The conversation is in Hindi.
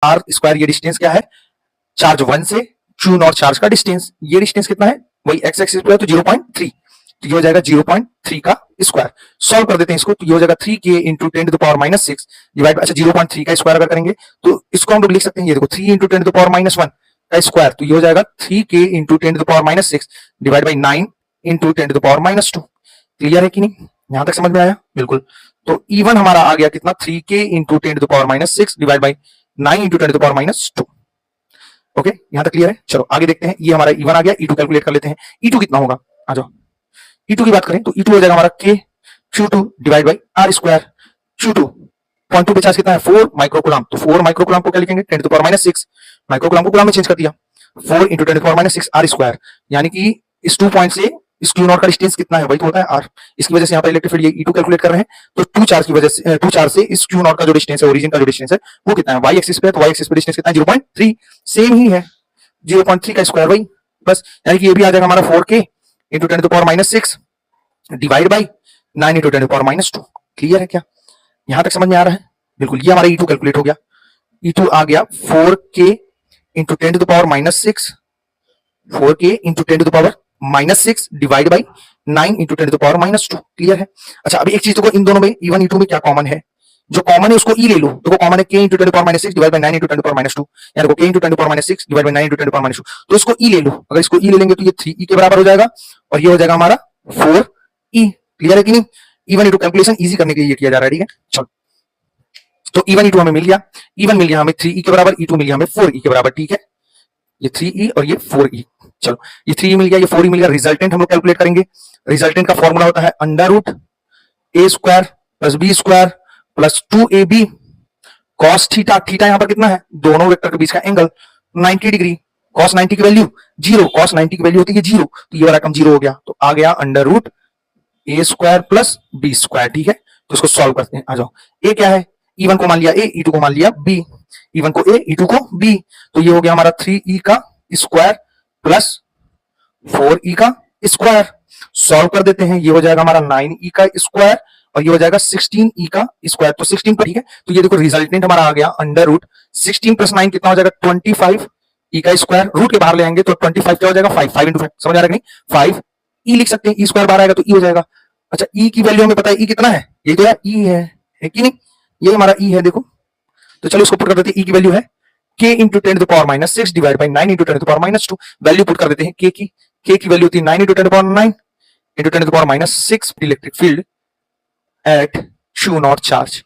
आर स्क्वायर, ये डिस्टेंस क्या है, चार्ज 1 से Q नॉट चार्ज का डिस्टेंस, ये डिस्टेंस कितना है, वही x एक्सिस पे है तो 0.3, तो ये हो जाएगा 0.3 का स्क्वायर। सॉल्व कर देते हैं इसको, तो ये हो जाएगा 3k into 10 to the power minus 6 divide, अच्छा 0.3 का स्क्वायर अगर करेंगे तो इसको हम लोग लिख सकते हैं, ये देखो 3 into 10 to the power minus 1 का स्क्वायर, तो ये हो जाएगा 3k into 10 to the power minus 6 divide by 9 into 10 to the power minus 2। Clear है कि नहीं, यहां तक समझ में आया, बिल्कुल। तो इवन हमारा आ गया कितना, 3k into 10 to the power minus 6 divide by 9 into 10 to the power minus 2। Okay, यहां तक क्लियर है। चलो आगे देखते हैं, ये हमारा इवन आ गया, E2 कैलकुलेट कर लेते हैं। E2 कितना होगा, आ जाओ E2 की बात करें तो E2 हो जाएगा हमारा k Q2 divide by R square. Q2 point 2 पे चार्ज कितना है, 4 माइक्रोकूलम, तो 4 माइक्रोकूलम को क्या लिखेंगे, 10 to the power minus 6, microcoulomb को कूलम में चेंज कर दिया, 4 into 10 to the power minus 6 R square, यानी कि इस 2 पॉइंट से इस Q नॉट का डिस्टेंस कितना है, वही तो होता है आर। इसकी वजह से यहाँ पर इलेक्ट्रिक फील्ड, ये E2 कैलकुलेट कर रहे हैं, तो 2 चार्ज की वजह से 2 चार्ज से इस Q नॉट का जो डिस्टेंस है, ओरिजिन का जो डिस्टेंस है वो कितना है, y एक्सिस पे है, तो y एक्सिस पे डिस्टेंस कितना है, 0.3, सेम ही है 0.3 का स्क्वायर वही बस, यानी कि ये भी आ जाएगा हमारा 4k into 10 to the power minus 6 divide by 9 into 10 to the power minus 2। Clear है क्या, यहां तक समझ में आ रहा है, बिल्कुल। ये हमारा E2 कैलकुलेट हो गया, E2 आ गया 4k into 10 to the power minus 6, 4k into 10 to the power minus 6 divide by 9 into 10 to the power minus 2। Clear है। अच्छा अभी एक चीज देखो, इन दोनों में E1 E2 में क्या कॉमन है, जो कॉमन है उसको E ले लो, तो वो कॉमन है k into 10 to the power minus 6 divide by 9 into 10 to the power minus 2, यानी k into 10 to the power minus 6 divide by 9 into 10 to the power minus 2, तो इसको E ले लो। अगर इसको E ले लेंगे तो ये 3e के बराबर हो जाएगा और ये हो जाएगा हमारा 4e। क्लियर है कि नहीं, E1 E2 कैलकुलेशन इजी करने के लिए ये किया जा रहा है, ठीक है। चलो तो E1 E2 हमें मिल गया, E1 मिल गया हमें 3e के बराबर, E2 मिल गया हमें 4e के बराबर, ठीक है। ये 3e और ये 4e, चलो ये 3e मिल गया, ये 4e मिल गया। रिजल्टेंट हम लोग कैलकुलेट करेंगे, रिजल्टेंट का फॉर्मूला होता है under root a square plus b square plus 2ab cos theta, theta यहां पर कितना है, दोनों वेक्टर के बीच का एंगल 90 डिग्री, कॉस 90 की वैल्यू 0, कॉस 90 की वैल्यू होती है 0, तो ये वाला कम 0 हो गया, तो आ गया under root a square plus b square, ठीक है। तो इसको सॉल्व करते हैं, आ जाओ। a क्या है, E1 को मान लिया a, E2 को मान लिया b, E1 को a, E2 को b, तो ये हो गया हमारा 3e का स्क्वायर प्लस 4e का स्क्वायर। सॉल्व कर देते हैं, ये हो जाएगा हमारा 9e का स्क्वायर और ये हो जाएगा 16e का स्क्वायर, तो 16 पर, ठीक है। तो ये देखो रिजल्टेंट हमारा आ गया अंडर रूट 16 प्लस 9 कितना हो जाएगा, 25e का स्क्वायर, रूट के बाहर ले आएंगे तो 25 क्या हो जाएगा, 5, 5 इंटू 5, समझ आ रहा है कि नहीं, 5e लिख सकते हैं, e स्क्वायर बाहर आएगा तो e हो जाएगा। अच्छा e की वैल्यू हमें पता है e कितना है, ये तो यार e है कि नहीं, ये हमारा e है देखो, तो चलो इसको पुट कर देते हैं, e की वैल्यू है k into 10 to the power minus 6 divide by 9 into 10 to the power minus 2, value put कर देते हैं k की वैल्यू होती है 9 into 10 to the power 9 into 10 to the power minus 6 electric field at Q naught charge.